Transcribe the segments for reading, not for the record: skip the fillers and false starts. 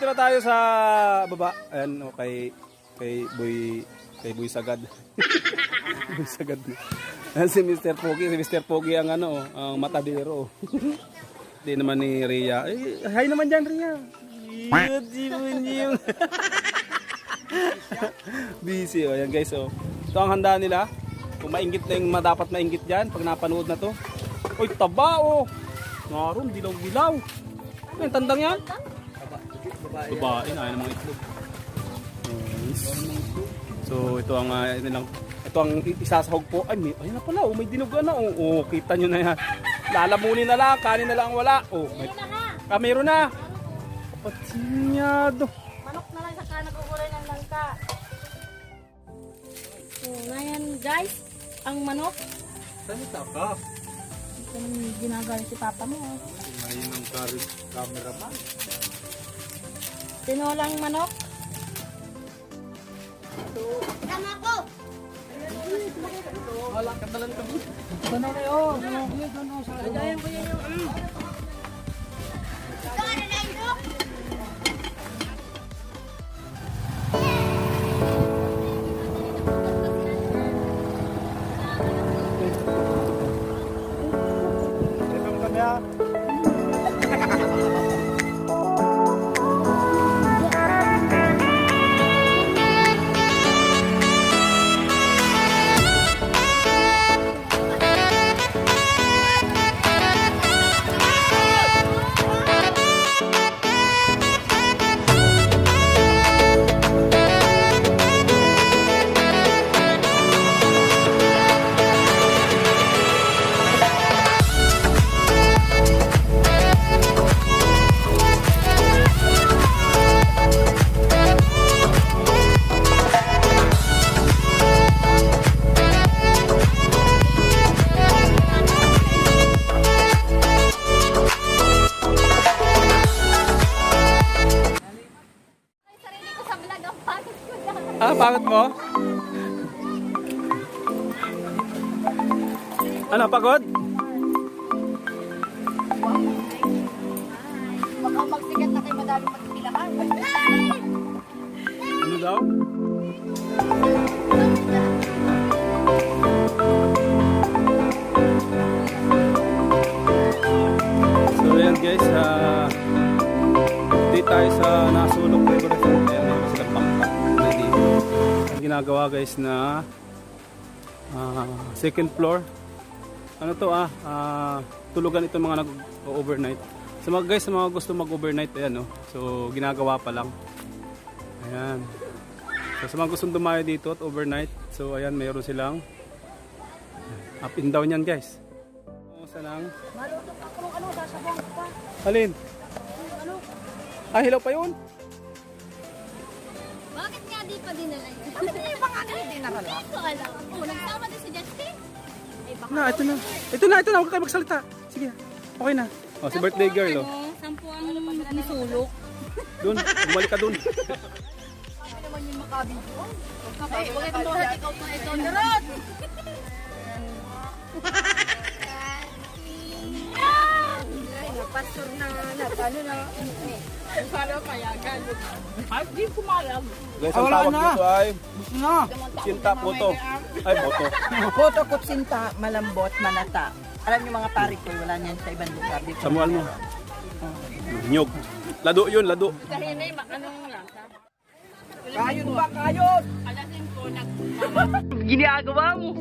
na tayo sa baba. Ayan, oh, kay Boy Sagad. Boy Sagad. Ayan si Mr. Pogi. Si Mr. Pogi ang ano, ang matadero. Hindi naman ni Rhea. Eh, hi naman dyan, Rhea. Busy, oh. Ayan guys, oh. Ito ang handa nila. Kung maingit na yung dapat maingit dyan, pag napanood na to. Uy, taba, oh. Naroon, dilaw-dilaw. Ano yung tandang yan? Babae na, ng mga itlog. So, ito ang isasahog po. Ay, ayun na pala, oh, may dinugan na. Oh, kita nyo na yan. Lalamunin na lang, kanin na lang wala. Oh, meron na. Patinyado. Manok na lang saka nag-uuray ng langka. So, ngayon guys, ang manok. Saan ito ka? Ito ang ginagawa si papa mo. Ngayon ang cameraman. Tinolang manok. Tama ko! Wala ka talang kami. Sana kayo. Lagayan ko yan yung Pangit mo? Ano, pagod? baka magsigat na kayo madaming magpilahan. Ano daw? So yan guys, dito tayo sa Nasulok River Resort. Ayan, meron silang backpack ready. Ang ginagawa guys na second floor. Ano to tulugan ito mga nag-overnight. So mga guys, sa mga gusto mag-overnight, ayan, no? So ginagawa pa lang. Ayan. So sa mga gustong dumayo dito at overnight, so ayan, mayroon silang up and down yan guys. Kumusta lang? Maluto pa kung ano, sasabong ko pa. Alin? Ano? Hilaw pa yun? Bakit nga di pa dinala yun? Bakit di ba nga di dinala? Ito alam. Oh, nagsama din si Justin. Na, ito na. Ito na. Huwag kayo magsalita. Sige, okay na. Oh, si birthday girl, oh. Sampu ang Nasulok. Doon, bumalik ka doon. Kami naman yung makabidyo. Ay, huwag itong lahat ikaw pa ito. Darot! Pastor na, ano na. Para payagan. Ay, di pumayag. Guys, ang tawag dito ay sinta puto. Ay, puto. Puto kutsinta, malambot, manata. Alam niyo mga Parekoi, wala niyan sa ibang lugar. Dito. Samual mo. Nyog. Lado yun, lado. Kahinay, anong lasa? Kayod ba, kayod? Alasin ko, Ginagawa mo.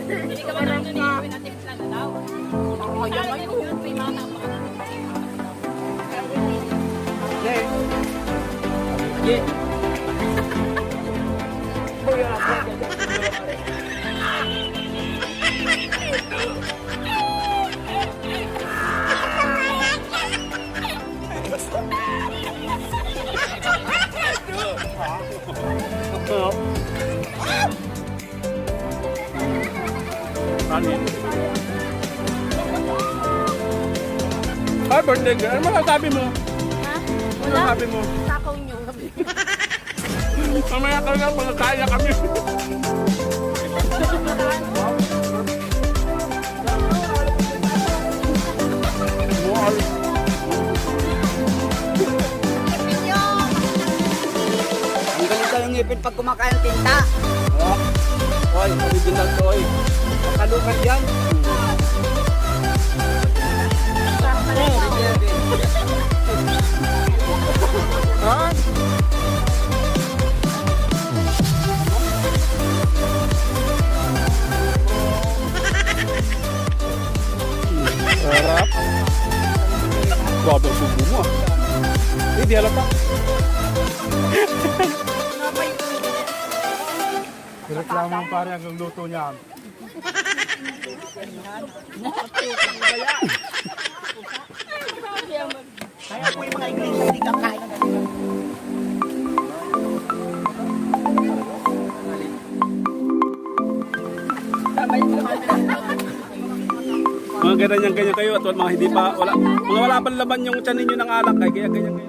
hindi ka ba nang nunigawin natin plan na daw? Kaya ngayon yun, may mga Yeah. Kanin. Ay, birthday girl. Ano masasabi mo? Ha? Ano masasabi mo? Takaw nyo. Mamaya ka lang, magkakaya kami. Wow. ngipin pag kumakain ng tinta. Oh. Oy, original to oy. Makalukan yan. Ha? Sarap. Grabe ang subo mo ah. Di halata. Reklamo ang pare ang luto niya. Kaya po yung mga iglesia hindi kakain ng ganito. Mga ganyan kayo at mga hindi pa wala pa laban yung tiyan ninyo ng alak kaya ganyan.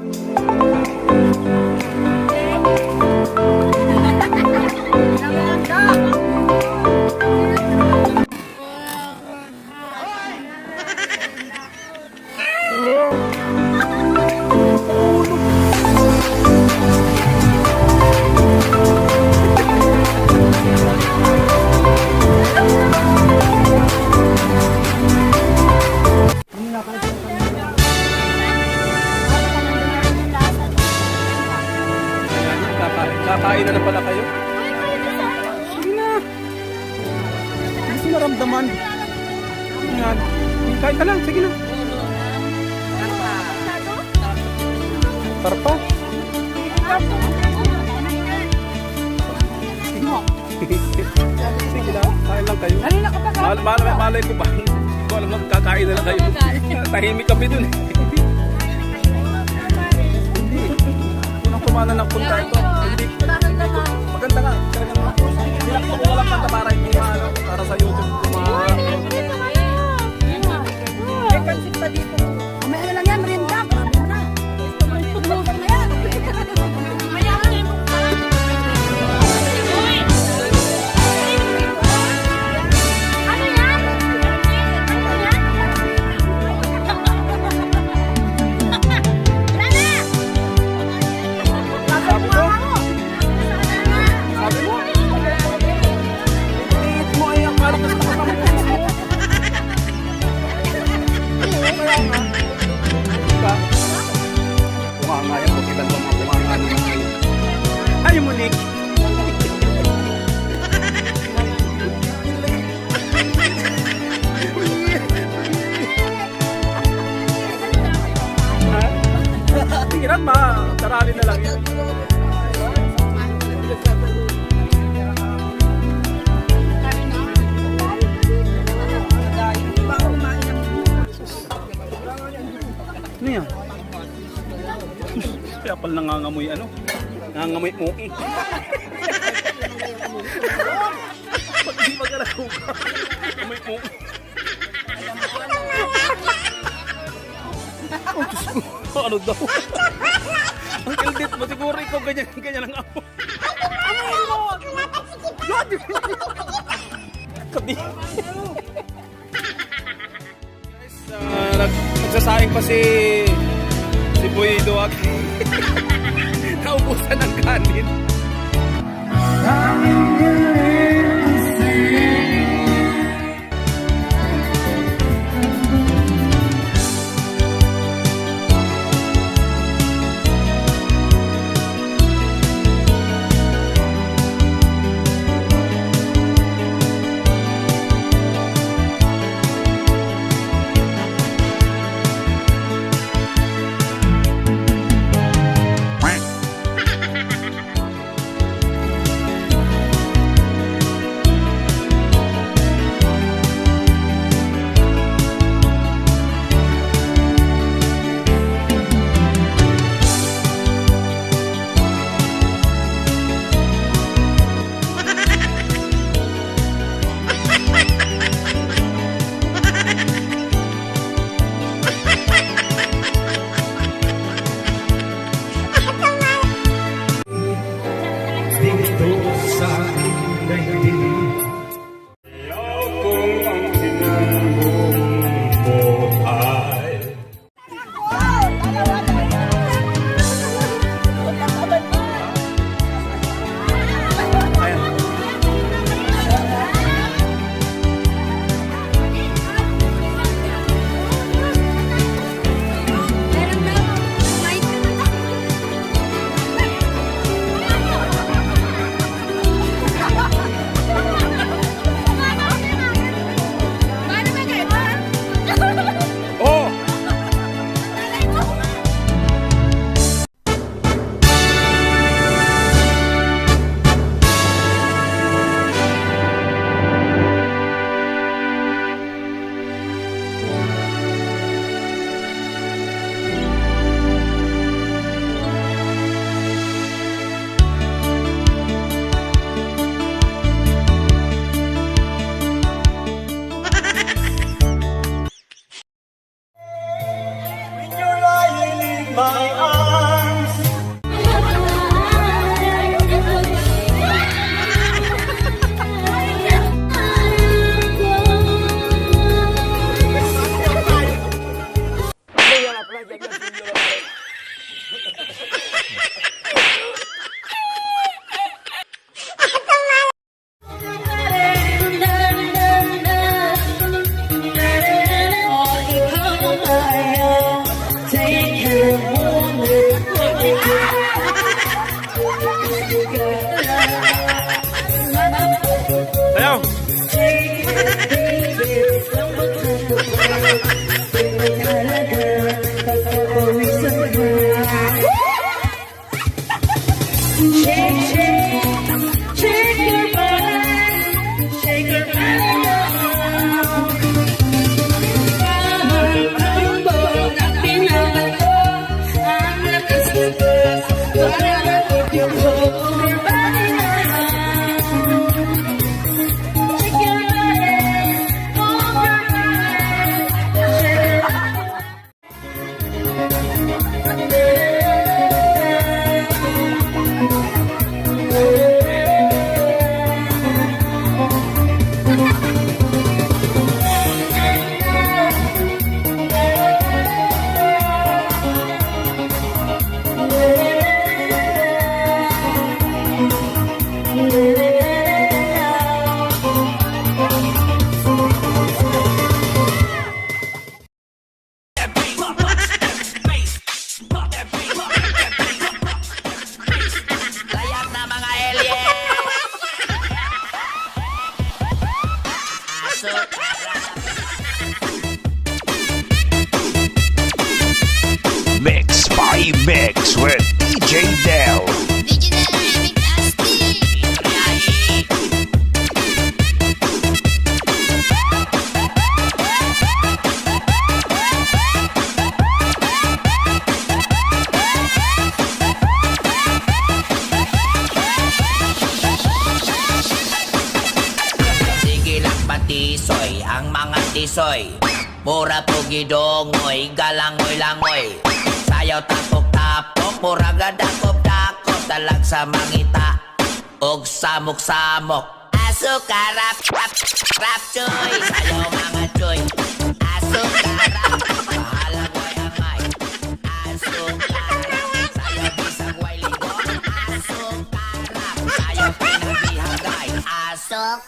Kakain na pala kayo? Sige na. Gusto naramdaman. Yan. Kain ka lang, sige na. Tarpa. Sige lang, kain lang kayo. Malay ko ba? Kung alam lang, kakain na lang kayo. Tahimik kami dun eh. Hindi. Unang kumana ng punta ito. Maganda nga. Nilakto ko lang kanta para sa YouTube. May pansit pa dito. May ano lang yan, merinda. Grabe na. Tumutok na yan. Mayaman na yung mukha. Uy! Ano yan? Ano yan? Wala na! Sabi mo? Sabi mo? Tingit mo ay ang parang gusto ko naman. Diba? Kumanga yan. Kung ilan ba mga kumanga naman kayo. Ay, Monique! Sige lang, tarali na lang yun. Ano yan? Kaya pala nangangamoy ano? Nangangamoy muki. Pag hindi magalaw ka, nangangamoy muki. Oh, Diyos ko. Ano daw? Ang kildit mo, siguro ikaw ganyan ang amoy. Amoy mo! Sabi. Guys, nagsasaing pa si Boy Duwag. Naubusan ng kanin. Ayaw! Mix by Mix with DJ Del. Sige lang patisoy, ang mga tisoy. Mura po gidongoy, galangoy-langoy. Sayaw tapok-tapok, mura gadakop-dakop. Dalag sa mangita, og samok-samok. Asukarap, rap, rap, choy. Sayaw mga choy, asukarap. Mahalagway amay, asukarap. Sayaw bisang way ligon, asukarap. Sayaw pinabihagay, asukarap.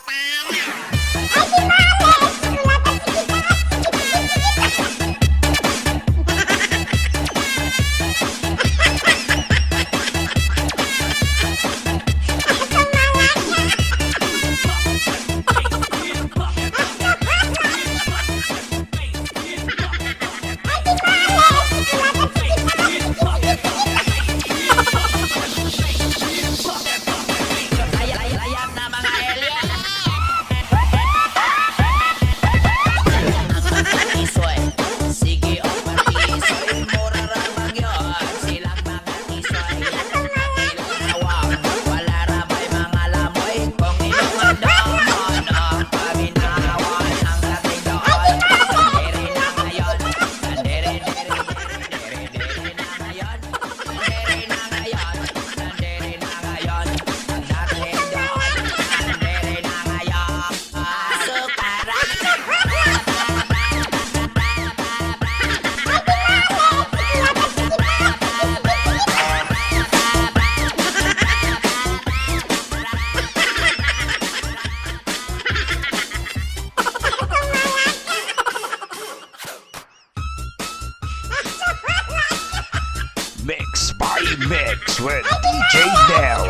Mix by Mix with DJ Del.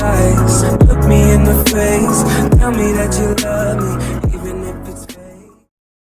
eyes, look me in the face, tell me that you love me.